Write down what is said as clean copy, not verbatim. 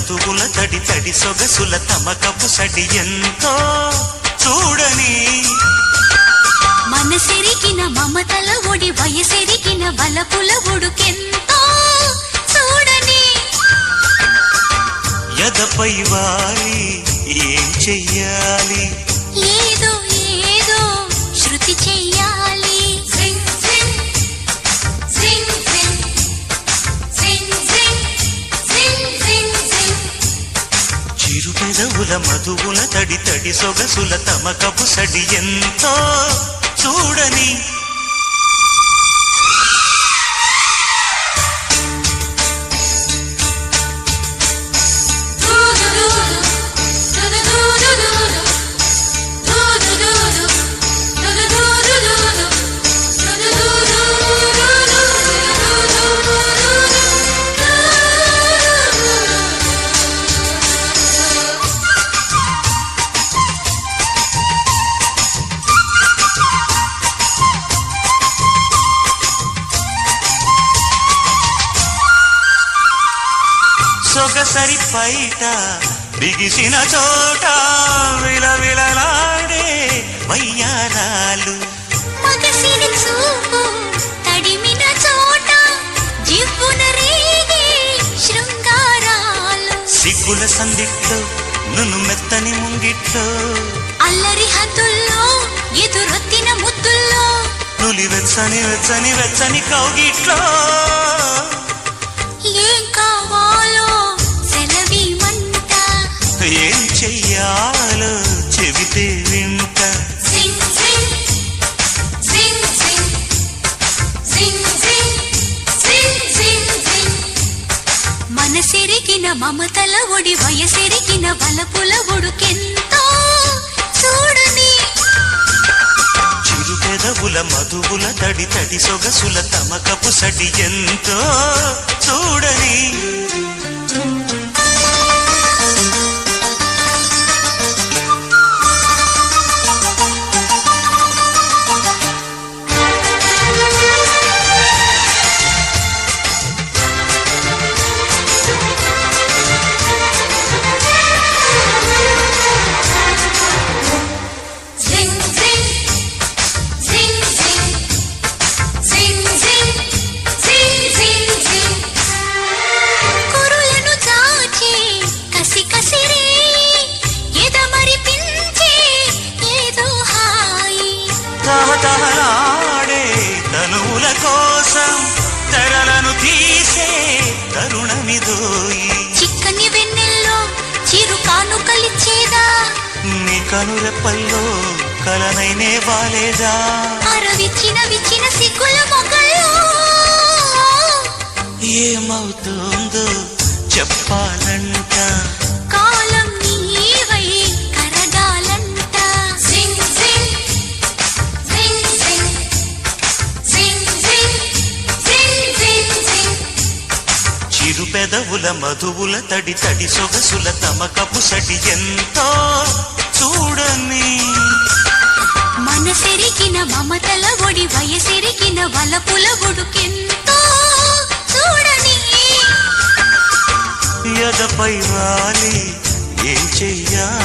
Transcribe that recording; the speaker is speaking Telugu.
మధువుల తడి తడి సొగసుల తమకపు సడి ఎంతో చూడని మనసెరిగిన మమతల ఒడి వయసెరిగిన వలపుల ఉడుకెంతో చూడని ఎదపై వాలి ఏం చెయ్యాలి ఏదో ఏదో శృతి చెయ్యాలి చిరు పెదవుల మధువుల తడి తడి సొగసుల తమకపు సడి ఎంతో చూడని సొగసరి పైట బిగిసిన చోట విలవిలలాడే వయ్యారాలు మగసిరి చూపు తడిమిన చోట జివ్వున రేగే శృంగారాలు సిగ్గుల సందిట్లో నును మెత్తని ముంగిట్లో అల్లరి హద్దుల్లో ఎదురొత్తిన ముద్దుల్లో నులి వెచ్చని వెచ్చని వెచ్చని కౌగిట్లో ఏం కావాలో సెలవిమంట ఏం చెయ్యాలో చెబితే వింట మనసెరిగిన మమతల ఒడి వయసెరిగిన వలపుల ఉడుకెంతో చూడని చిరు పెదవుల మధువుల తడి తడి సొగసుల తమకపు సడి ఎంతో చూడని తహతహలాడే తనువుల కోసం తెరలను తీసే తరుణమిదోయి చిక్కని వెన్నెల్లో చిరు కానుకలిచ్చేదా నీ కనురెప్పల్లో కలనైనే బాలేదా విచ్చిన సిగ్గుల మొగ్గల్లో ఏమవుతుందో చెప్పాలంట కాలం నీవై కరగాలంట చిరు పెదవుల మధువుల తడి తడి సొగసుల తమకపు సడి ఎంతో చూడని మనసెరిగిన మమతల ఒడి వయసెరిగిన వలపుల ఉడుకెంతో చూడని ఎదపై వాలి ఏం చెయ్యాలి